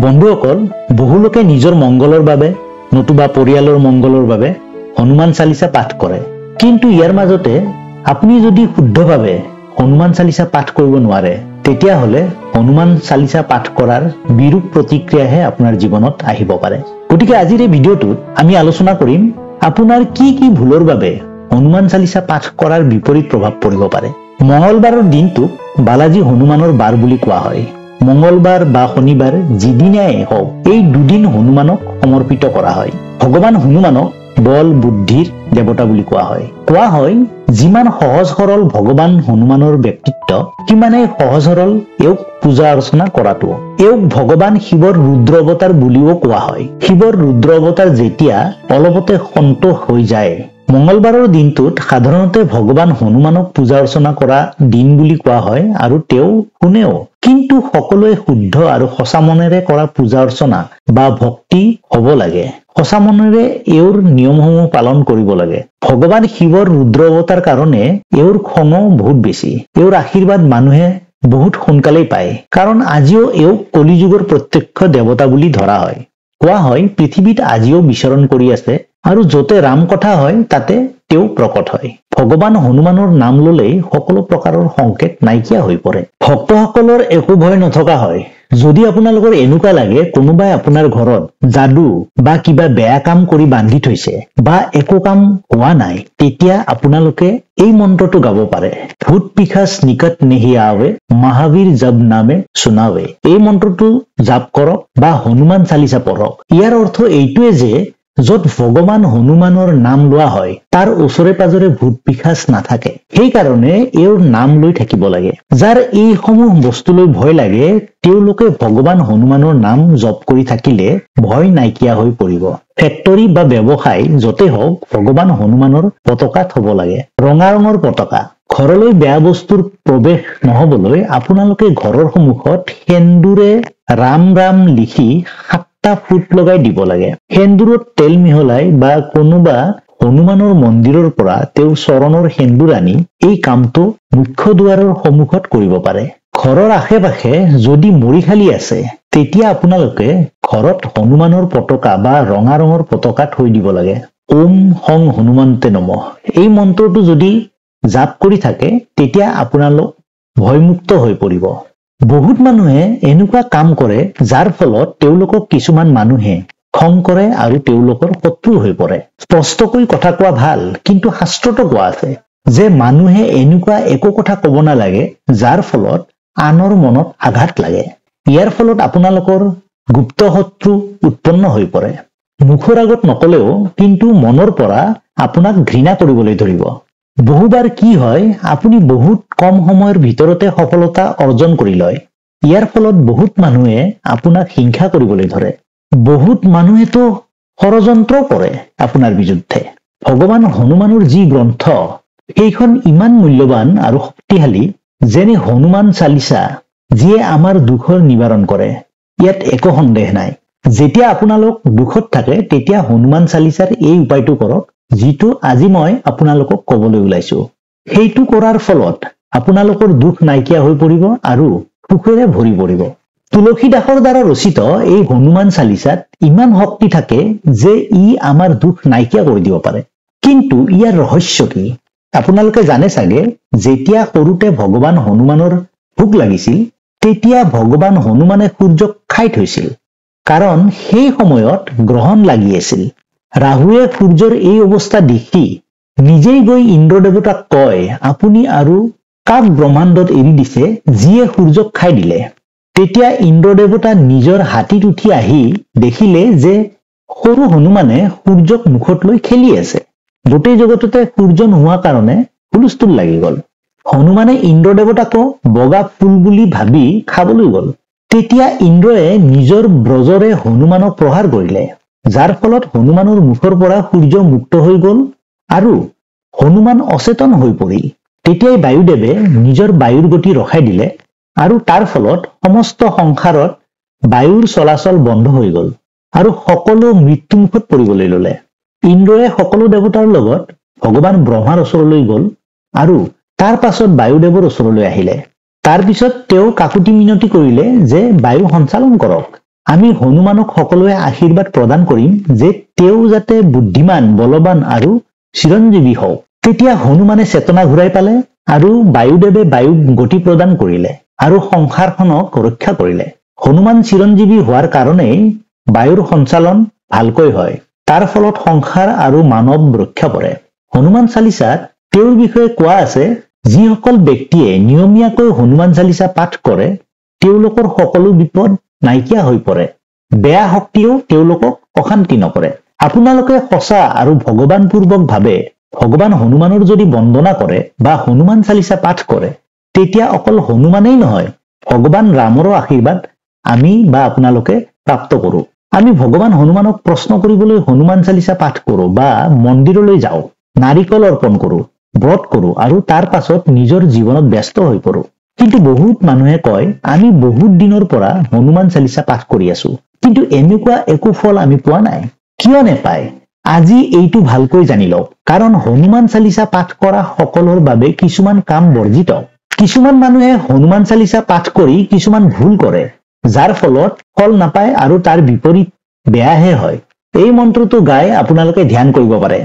বন্ধুসকল, বহু লোকে নিজৰ মংগলৰ বাবে নতুবা পৰিয়ালৰ মংগলৰ বাবে হনুমান চালিসা পাঠ কৰে। কিন্তু ইয়াৰ মাজতে আপুনি যদি শুদ্ধভাৱে হনুমান চালিসা পাঠ কৰিব নোৱাৰে, তেতিয়াহ'লে হনুমান চালিসা পাঠ কৰাৰ বিৰূপ প্ৰতিক্ৰিয়াহে আপোনাৰ জীৱনত আহিব পাৰে। গতিকে আজিৰ এই ভিডিঅ'টোত আমি আলোচনা কৰিম আপোনাৰ কি কি ভুলৰ বাবে হনুমান চালিসা পাঠ কৰাৰ বিপৰীত প্ৰভাৱ পৰিব পাৰে। মঙলবাৰৰ দিনটোক বালাজী হনুমানৰ বাৰ বুলি কোৱা হয়। মঙ্গলবাৰ বা শনিবাৰ যিদিনাই হোক এই দুদিন হনুমানক সমৰ্পিত কৰা হয়। ভগৱান হনুমানক বল বুদ্ধিৰ দেৱতা বুলি কোৱা হয়। যিমান সহজ সৰল ভগৱান হনুমানৰ ব্যক্তিত্ব, সিমানেই সহজ সৰল এওক পূজা অৰ্চনা কৰাটো। এওক ভগৱান শিৱৰ ৰুদ্ৰ অৱতাৰ বুলিও কোৱা হয়। শিৱৰ ৰুদ্ৰ অৱতাৰ যেতিয়া অলপতে সন্তোষ হৈ যায়, মঙ্গলবাৰৰ দিনটোত সাধাৰণতে ভগৱান হনুমানক পূজা অৰ্চনা কৰা দিন বুলি কোৱা হয় আৰু তেওঁ শুনেও। কিন্তু সকলোৱে শুদ্ধ আৰু সঁচা মনেৰে কৰা পূজা অৰ্চনা বা ভক্তি হ'ব লাগে। সঁচা মনেৰে এওঁৰ নিয়মসমূহ পালন কৰিব লাগে। ভগৱান শিৱৰ ৰুদ্ৰ অৱতাৰ কাৰণে এওঁৰ খঙো বহুত বেছি। এওঁৰ আশীৰ্বাদ মানুহে বহুত সোনকালেই পায়, কাৰণ আজিও এওঁক কলিযুগৰ প্ৰত্যক্ষ দেৱতা বুলি ধৰা হয়। কোৱা হয় পৃথিৱীত আজিও বিচৰণ কৰি আছে আৰু য'তে ৰাম কথা হয় তাতে তেওঁ প্ৰকট হয়। ভগৱান হনুমানৰ নাম ললেই সকলো প্ৰকাৰৰ সংকেত নাইকিয়া হৈ পৰে। ভক্তসকলৰ একো ভয় নথকা হয়। যদি আপোনালোকৰ এনেকুৱা লাগে কোনোবাই আপোনাৰ ঘৰত যাদু বা কিবা বেয়া কাম কৰি বান্ধি থৈছে বা একো কাম হোৱা নাই, তেতিয়া আপোনালোকে এই মন্ত্ৰটো গাব পাৰে। ভূত পিশাচ নিকট নেহি আৱে, মহাবীৰ জব নামে শুনাৱে। এই মন্ত্ৰটো জাপ কৰক বা হনুমান চালিসা পঢ়ক। ইয়াৰ অৰ্থ এইটোৱে যে য'ত ভগৱান হনুমানৰ নাম লোৱা হয় তাৰ ওচৰে পাজৰে ভূত পিশাচ নাথাকে। সেইকাৰণে এওঁৰ নাম লৈ থাকিব লাগে। যাৰ এইসমূহ বস্তুলৈ ভয় লাগে, তেওঁলোকে ভগৱান হনুমানৰ নাম জপ কৰি থাকিলে ভয় নাইকিয়া হৈ পৰিব। ফেক্টৰী বা ব্যৱসায় য'তে হওক ভগৱান হনুমানৰ পতাকা থব লাগে। ৰঙা ৰঙৰ পতাকা। ঘৰলৈ বেয়া বস্তুৰ প্ৰৱেশ নহবলৈ আপোনালোকে ঘৰৰ সন্মুখত সেন্দুৰে ৰাম ৰাম লিখি 7টা ফুট লগাই দিব লাগে। সেন্দুৰত তেল মিহলাই বা কোনোবা হনুমানৰ মন্দিৰৰ পৰা তেওঁৰ চৰণৰ সেন্দুৰ আনি এই কামটো মুখ্য দুৱাৰৰ সন্মুখত কৰিব পাৰে। ঘৰৰ আশে পাশে যদি মৰিখালি আছে, তেতিয়া আপোনালোকে ঘৰত হনুমানৰ পতাকা বা ৰঙা ৰঙৰ পতাকা থৈ দিব লাগে। ওম হং হনুমন্তে নমঃ। এই মন্ত্ৰটো যদি জাপ কৰি থাকে, তেতিয়া আপোনালোক ভয়মুক্ত হৈ পৰিব। বহুত মানুহে এনেকুৱা কাম কৰে যাৰ ফলত তেওঁলোকক কিছুমান মানুহে খং কৰে আৰু তেওঁলোকৰ শত্ৰু হৈ পৰে। স্পষ্টকৈ কথা কোৱা ভাল, কিন্তু শাস্ত্ৰতো কোৱা আছে যে মানুহে এনেকুৱা একো কথা কব নালাগে যাৰ ফলত আনৰ মনত আঘাত লাগে। ইয়াৰ ফলত আপোনালোকৰ গুপ্ত শত্ৰু উৎপন্ন হৈ পৰে। মুখৰ আগত নকলেও কিন্তু মনৰ পৰা আপোনাক ঘৃণা কৰিবলৈ ধৰিব। বহুবাৰ কি হয়, আপুনি বহুত কম সময়ৰ ভিতৰতে সফলতা অৰ্জন কৰি লয়। ইয়াৰ ফলত বহুত মানুহে আপোনাক হিংসা কৰিবলৈ ধৰে। বহুত মানুহেতো ষড়যন্ত্ৰ কৰে আপোনাৰ বিৰুদ্ধে। ভগৱান হনুমানৰ যি গ্ৰন্থ, সেইখন ইমান মূল্যৱান আৰু শক্তিশালী, যেনে হনুমান চালিসা, যিয়ে আমাৰ দুখৰ নিবাৰণ কৰে। ইয়াত একো সন্দেহ নাই। যেতিয়া আপোনালোক দুখত থাকে, তেতিয়া হনুমান চালিসাৰ এই উপায়টো কৰক, যিটো আজি মই আপোনালোকক কবলৈ ওলাইছো। সেইটো কৰাৰ ফলত আপোনালোকৰ দুখ নাইকিয়া হৈ পৰিব আৰু সুখেৰে ভৰি পৰিব। তুলসী দাসৰ দ্বাৰা ৰচিত এই হনুমান চালিসাত ইমান শক্তি থাকে যে ই আমাৰ দুখ নাইকিয়া কৰি দিব পাৰে। কিন্তু ইয়াৰ ৰহস্য কি? আপোনালোকে জানে চাগে, যেতিয়া সৰুতে ভগৱান হনুমানৰ ভোক লাগিছিল, তেতিয়া ভগৱান হনুমানে সূৰ্যক খাই থৈছিল, কাৰণ সেই সময়ত গ্ৰহণ লাগি আছিল। ৰাহুৱে সূৰ্যৰ এই অৱস্থা দেখি নিজেই গৈ ইন্দ্ৰ দেৱতাক কয়, আপুনি আৰু কাক ব্ৰহ্মাণ্ডত এৰি দিছে যিয়ে সূৰ্যক খাই দিলে? তেতিয়া ইন্দ্ৰ দেৱতা নিজৰ হাতীত উঠি আহি দেখিলে যে সৰু হনুমানে সূৰ্যক মুখত লৈ খেলি আছে। গোটেই জগততে সূৰ্য নোহোৱা কাৰণে হুলস্থুল লাগি গল। হনুমানে ইন্দ্ৰ দেৱতাকো বগা ফুল বুলি ভাবি খাবলৈ গল। তেতিয়া ইন্দ্ৰয়ে নিজৰ ব্ৰজৰে হনুমানক প্ৰহাৰ কৰিলে, যাৰ ফলত হনুমানৰ মুখৰ পৰা সূৰ্য মুক্ত হৈ গল আৰু হনুমান অচেতন হৈ পৰিল। তেতিয়াই বায়ুদেৱে নিজৰ বায়ুৰ গতি ৰখাই দিলে আৰু তাৰ ফলত সমস্ত সংসাৰত বায়ুৰ চলাচল বন্ধ হৈ গল আৰু সকলো মৃত্যুমুখত পৰিবলৈ ললে। ইন্দ্ৰয়ে সকলো দেৱতাৰ লগত ভগৱান ব্ৰহ্মাৰ ওচৰলৈ গল আৰু তাৰ পাছত বায়ুদেৱৰ ওচৰলৈ আহিলে। তাৰ পিছত তেওঁ কাকুতি মিনতি কৰিলে যে বায়ু সঞ্চালন কৰক। আমি হনুমানক সকলোৱে আশীৰ্বাদ প্ৰদান কৰিম যে তেওঁ যাতে বুদ্ধিমান, বলৱান আৰু চিৰঞ্জীৱী হওক। তেতিয়া হনুমানে চেতনা ঘূৰাই পালে আৰু বায়ুদেৱে বায়ুক গতি প্ৰদান কৰিলে আৰু সংসাৰখনক ৰক্ষা কৰিলে। হনুমান চিৰঞ্জীৱী হোৱাৰ কাৰণেই বায়ুৰ সঞ্চালন ভালকৈ হয়। তাৰ ফলত সংসাৰ আৰু মানৱ ৰক্ষা পৰে। হনুমান চালিচাত তেওঁৰ বিষয়ে কোৱা আছে, যিসকল ব্যক্তিয়ে নিয়মীয়াকৈ হনুমান চালিচা পাঠ কৰে তেওঁলোকৰ সকলো বিপদ নাইকিয়া হৈ পৰে। বেয়া শক্তিও তেওঁলোকক অশান্তি নকৰে। আপোনালোকে সঁচা আৰু ভগৱানপূৰ্বক ভাৱে ভগৱান হনুমানৰ যদি বন্দনা কৰে বা হনুমান চালিচা পাঠ কৰে, তেতিয়া অকল হনুমানেই নহয়, ভগৱান ৰামৰো আশীৰ্বাদ আমি বা আপোনালোকে প্ৰাপ্ত কৰো। আমি ভগৱান হনুমানক প্ৰশ্ন কৰিবলৈ হনুমান চালিচা পাঠ কৰো বা মন্দিৰলৈ যাওঁ, নাৰিকল অৰ্পণ কৰো, ব্ৰত কৰো আৰু তাৰ পাছত নিজৰ জীৱনত ব্যস্ত হৈ পৰো। কিন্তু বহুত মানুহে কয়, আমি বহুত দিনৰ পৰা হনুমান চালিচা পাঠ কৰি আছো, কিন্তু এনেকুৱা একো ফল আমি পোৱা নাই। কিয় নেপায়? আজি এইটো ভালকৈ জানি লওক। কাৰণ হনুমান চালিচা পাঠ কৰা সকলৰ বাবে কিছুমান কাম বৰ্জিত। কিছুমান মানুহে হনুমান চালিচা পাঠ কৰি কিছুমান ভুল কৰে, যাৰ ফলত ফল নাপায় আৰু তাৰ বিপৰীত বেয়াহে হয়। এই মন্ত্ৰটো গাই আপোনালোকে ধ্যান কৰিব পাৰে।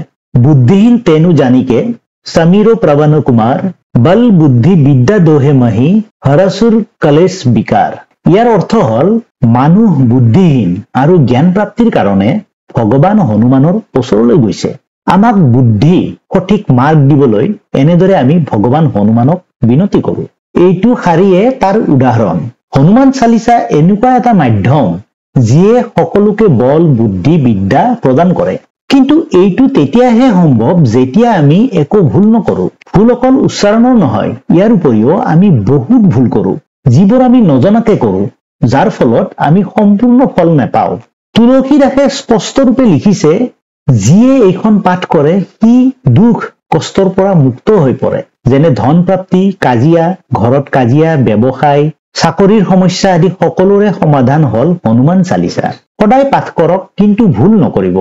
বুদ্ধিহীন তেনু জানিকে সমীৰো প্ৰৱণ কুমাৰ, বল বুদ্ধি বিদ্যা দোহে মহি, হৰসুৰ কলেশ বিকাৰ। ইয়াৰ অৰ্থ হল, মানুহ বুদ্ধিহীন আৰু জ্ঞান প্ৰাপ্তিৰ কাৰণে ভগৱান হনুমানৰ ওচৰলৈ গৈছে। আমাক বুদ্ধি সঠিক মাৰ্গ দিবলৈ এনেদৰে আমি ভগৱান হনুমানক বিনতি কৰো। এইটো শাৰীয়ে তাৰ উদাহৰণ। হনুমান চালিচা এনেকুৱা এটা মাধ্যম যিয়ে সকলোকে বল, বুদ্ধি, বিদ্যা প্ৰদান কৰে। কিন্তু এইটো তেতিয়াহে সম্ভৱ যেতিয়া আমি একো ভুল নকৰো। ভুল অকল উচ্চাৰণৰ নহয়, ইয়াৰ উপৰিও আমি বহুত ভুল কৰো, যিবোৰ আমি নজনাকে কৰো, যাৰ ফলত আমি সম্পূৰ্ণ ফল নাপাওঁ। তুলসীদাসে স্পষ্টৰূপে লিখিছে, যিয়ে এইখন পাঠ কৰে সি দুখ কষ্টৰ পৰা মুক্ত হৈ পৰে। যেনে ধন প্ৰাপ্তি, কাজিয়া, ঘৰত কাজিয়া, ব্যৱসায়, চাকৰিৰ সমস্যা আদি সকলোৰে সমাধান হল হনুমান চালিচা। সদায় পাঠ কৰক, কিন্তু ভুল নকৰিব।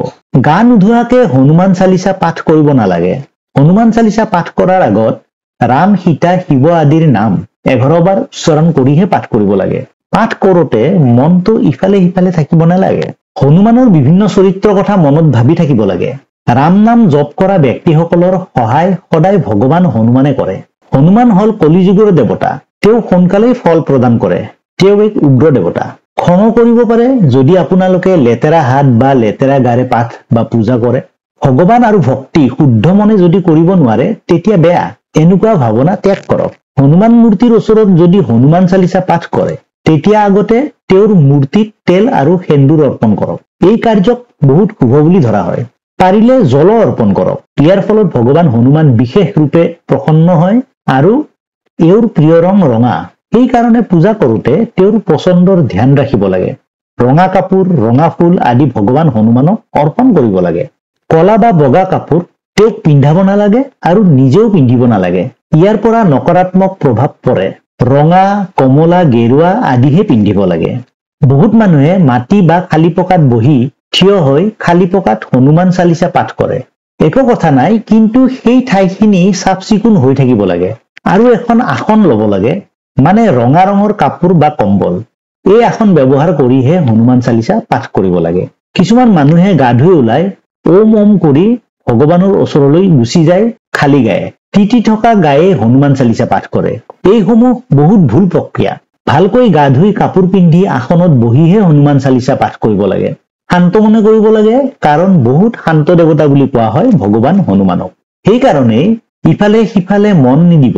গা নোধোৱাকে হনুমান চালিচা পাঠ কৰিব নালাগে। হনুমান চালিচা পাঠ কৰাৰ আগত ৰাম, সীতা, শিৱ আদিৰ নাম 11 বাৰ উচ্চাৰণ কৰিহে পাঠ কৰিব লাগে। পাঠ কৰোতে মনটো ইফালে সিফালে থাকিব নালাগে। হনুমানৰ বিভিন্ন চৰিত্ৰৰ কথা মনত ভাবি থাকিব লাগে। ৰাম নাম জপ কৰা ব্যক্তিসকলৰ সহায় সদায় ভগৱান হনুমানে কৰে। হনুমান হল কলিযুগৰ দেৱতা। তেওঁ সোনকালেই ফল প্ৰদান কৰে। তেওঁ এক উগ্ৰ দেৱতা। খং কৰিব পাৰে যদি আপোনালোকে লেতেৰা হাত বা লেতেৰা গাৰে পাঠ বা পূজা কৰে। ভগৱান আৰু ভক্তি শুদ্ধ মনে যদি কৰিব নোৱাৰে তেতিয়া বেয়া। এনেকুৱা ভাৱনা ত্যাগ কৰক। হনুমান মূৰ্তিৰ ওচৰত যদি হনুমান চালিচা পাঠ কৰে, তেতিয়া আগতে তেওঁৰ মূৰ্তিত তেল আৰু সেন্দুৰ অৰ্পণ কৰক। এই কাৰ্যক বহুত শুভ বুলি ধৰা হয়। পাৰিলে জল অৰ্পণ কৰক। ইয়াৰ ফলত ভগৱান হনুমান বিশেষ ৰূপে প্ৰসন্ন হয় আৰু এওঁৰ প্ৰিয় ৰং ৰঙা। সেইকাৰণে পূজা কৰোতে তেওঁৰ পচন্দৰ ধ্যান ৰাখিব লাগে। ৰঙা কাপোৰ, ৰঙা ফুল আদি ভগৱান হনুমানক অৰ্পণ কৰিব লাগে। কলা বা বগা কাপোৰ তেওঁক পিন্ধাব নালাগে আৰু নিজেও পিন্ধিব নালাগে। ইয়াৰ পৰা নকাৰাত্মক প্ৰভাৱ পৰে। ৰঙা, কমলা, গেৰুৱা আদিহে পিন্ধিব লাগে। বহুত মানুহে মাটি বা খালী পকাত বহি থিয় হৈ খালী পকাত হনুমান চালিচা পাঠ কৰে। একো কথা নাই, কিন্তু সেই ঠাইখিনি চাফ চিকুণ হৈ থাকিব লাগে আৰু এখন আসন ল'ব লাগে, মানে ৰঙা ৰঙৰ কাপোৰ বা কম্বল। এই আসন ব্যৱহাৰ কৰিহে হনুমান চালিচা পাঠ কৰিব লাগে। কিছুমান মানুহে গা ধুই ওলাই ওম ওম কৰি ভগৱানৰ ওচৰলৈ গুচি যায় খালী গায়ে। তিতি থকা গায়ে হনুমান চালিচা পাঠ কৰে। এইসমূহ বহুত ভুল প্ৰক্ৰিয়া। ভালকৈ গা ধুই কাপোৰ পিন্ধি আসনত বহিহে হনুমান চালিচা পাঠ কৰিব লাগে। শান্ত মনে কৰিব লাগে, কাৰণ বহুত শান্ত দেৱতা বুলি কোৱা হয় ভগৱান হনুমানক। সেইকাৰণেই ইফালে সিফালে মন নিদিব।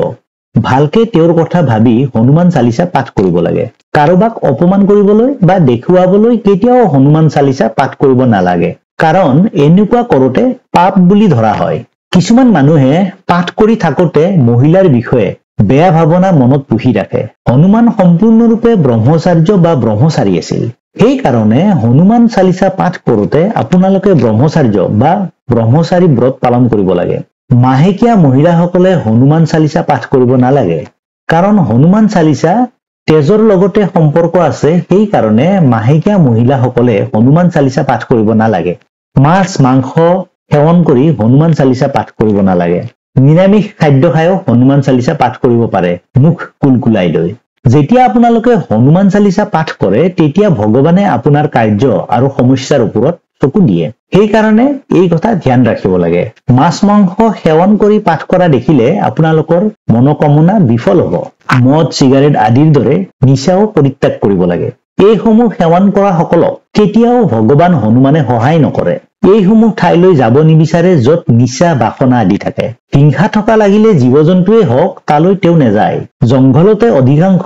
ভালকে তেওঁৰ কথা ভাবি হনুমান চালিচা পাঠ কৰিব লাগে। কাৰোবাক অপমান কৰিবলৈ বা দেখুৱাবলৈ কেতিয়াও হনুমান চালিচা পাঠ কৰিব নালাগে, কাৰণ এনেকুৱা কৰোতে পাপ বুলি ধৰা হয়। কিছুমান মানুহে পাঠ কৰি থাকোতে মহিলাৰ বিষয়ে বেয়া ভাৱনা মনত পুহি ৰাখে। হনুমান সম্পূৰ্ণৰূপে ব্ৰহ্মচাৰ্য বা ব্ৰহ্মচাৰী আছিল। সেইকাৰণে হনুমান চালিচা পাঠ কৰোতে আপোনালোকে ব্ৰহ্মচাৰ্য বা ব্ৰহ্মচাৰী ব্ৰত পালন কৰিব লাগে। মাহেকীয়া মহিলাসকলে হনুমান চালিচা পাঠ কৰিব নালাগে, কাৰণ হনুমান চালিচা তেজৰ লগতে সম্পৰ্ক আছে। সেইকাৰণে মাহেকীয়া মহিলাসকলে হনুমান চালিচা পাঠ কৰিব নালাগে। মাছ মাংস সেৱন কৰি হনুমান চালিচা পাঠ কৰিব নালাগে। নিৰামিষ খাদ্য খায়ও হনুমান চালিচা পাঠ কৰিব পাৰে মুখ কুলকুলাই লৈ। যেতিয়া আপোনালোকে হনুমান চালিচা পাঠ কৰে তেতিয়া ভগৱানে আপোনাৰ কাৰ্য আৰু সমস্যাৰ ওপৰত চকু দিয়ে। সেই কাৰণে এই কথা ধ্যান ৰাখিব লাগে। মাছ মাংস সেৱন কৰি পাঠ কৰা দেখিলে আপোনালোকৰ মনোকামনা বিফল হ'ব। মদ চিগাৰেট আদিৰ দৰে নিচাও পৰিত্যাগ কৰিব লাগে। এইসমূহ সেৱন কৰা সকলক কেতিয়াও ভগৱান হনুমানে সহায় নকৰে। এইসমূহ ঠাইলৈ যাব নিবিচাৰে য'ত নিচা বাসনা আদি থাকে। হিংসা থকা লাগিলে জীৱ জন্তুৱে হওক তালৈ তেওঁ নেযায়। জংঘলতে অধিকাংশ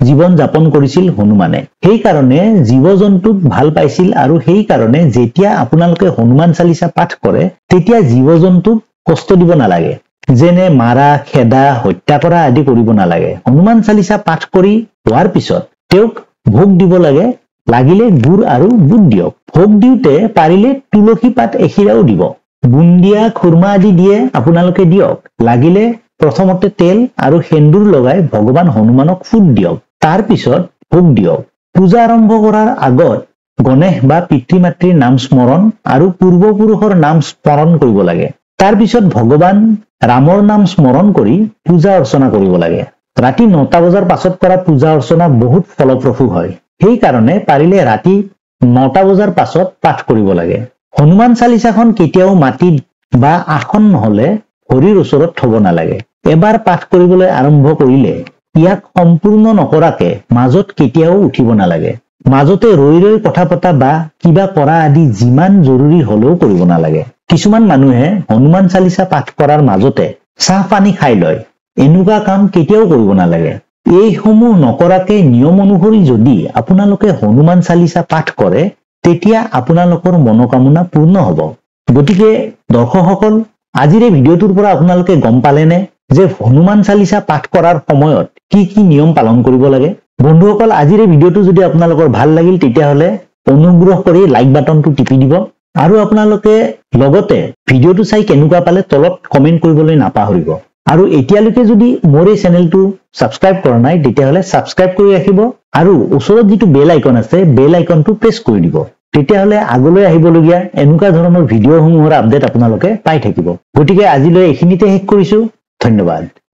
জীৱন যাপন কৰিছিল হনুমানে। সেইকাৰণে জীৱ জন্তুক ভাল পাইছিল আৰু সেইকাৰণে যেতিয়া আপোনালোকে হনুমান চালিচা পাঠ কৰে তেতিয়া জীৱ জন্তুক কষ্ট দিব নালাগে। যেনে মাৰা খেদা হত্যা কৰা আদি কৰিব নালাগে। হনুমান চালিচা পাঠ কৰি হোৱাৰ পিছত তেওঁক ভোগ দিব লাগে। লাগিলে গুড় আৰু বুট দিয়ক। ভোগ দিওঁতে পাৰিলে তুলসী পাত এখিৰাও দিব। বুন্দিয়া খুৰমা আদি দিয়ে আপোনালোকে দিয়ক। লাগিলে প্ৰথমতে তেল আৰু সেন্দুৰ লগাই ভগৱান হনুমানক ফুট দিয়ক। তাৰ পিছত ভোগ দিয়ক। পূজা আৰম্ভ কৰাৰ আগত গণেশ বা পিতৃ মাতৃৰ নাম স্মৰণ আৰু পূৰ্বপুৰুষৰ নাম স্মৰণ কৰিব লাগে। তাৰ পিছত ভগৱান ৰামৰ নাম স্মৰণ কৰি পূজা অৰ্চনা কৰিব লাগে। ৰাতি 9টা বজাৰ পাছত কৰা পূজা অৰ্চনা বহুত ফলপ্ৰসূ হয়। সেইকাৰণে পাৰিলে ৰাতি 9টা বজাৰ পাছত পাঠ কৰিব লাগে। হনুমান চালিচাখন কেতিয়াও মাটিত বা আসন নহলে ভৰিৰ ওচৰত থব নালাগে। এবাৰ পাঠ কৰিবলৈ আৰম্ভ কৰিলে ইয়াক সম্পূৰ্ণ নকৰাকে মাজত কেতিয়াও উঠিব নালাগে। মাজতে ৰৈ ৰৈ কথা পতা বা কিবা কৰা আদি যিমান জৰুৰী হলেও কৰিব নালাগে। কিছুমান মানুহে হনুমান চালিচা পাঠ কৰাৰ মাজতে চাহ পানী খাই লয়। এনেকুৱা কাম কেতিয়াও কৰিব নালাগে। এইসমূহ নকৰাকে নিয়ম অনুসৰি যদি আপোনালোকে হনুমান চালিচা পাঠ কৰে তেতিয়া আপোনালোকৰ মনোকামনা পূৰ্ণ হ'ব। গতিকে দৰ্শকসকল, আজিৰ এই ভিডিঅ'টোৰ পৰা আপোনালোকে গম পালেনে যে হনুমান চালিচা পাঠ কৰাৰ সময়ত কি কি নিয়ম পালন কৰিব লাগে? বন্ধুসকল, আজিৰ এই ভিডিঅ'টো যদি আপোনালোকৰ ভাল লাগিল তেতিয়াহ'লে অনুগ্ৰহ কৰি লাইক বাটনটো টিপি দিব আৰু আপোনালোকে লগতে ভিডিঅ'টো চাই কেনেকুৱা পালে তলত কমেন্ট কৰিবলৈ নাপাহৰিব। আৰু এতিয়ালৈকে যদি মোৰ এই চেনেলটো সাবস্ক্ৰাইব কৰা নাই তেতিয়াহ'লে সাবস্ক্ৰাইব কৰি ৰাখিব আৰু ওচৰত যিটো বেল আইকন আছে বেল আইকনটো প্ৰেছ কৰি দিব। তেতিয়াহ'লে আগলৈ আহিবলগীয়া এনেকুৱা ধৰণৰ ভিডিঅ'সমূহৰ আপডেট আপোনালোকে পাই থাকিব। গতিকে আজিলৈ এইখিনিতে শেষ কৰিছো। ধন্যবাদ।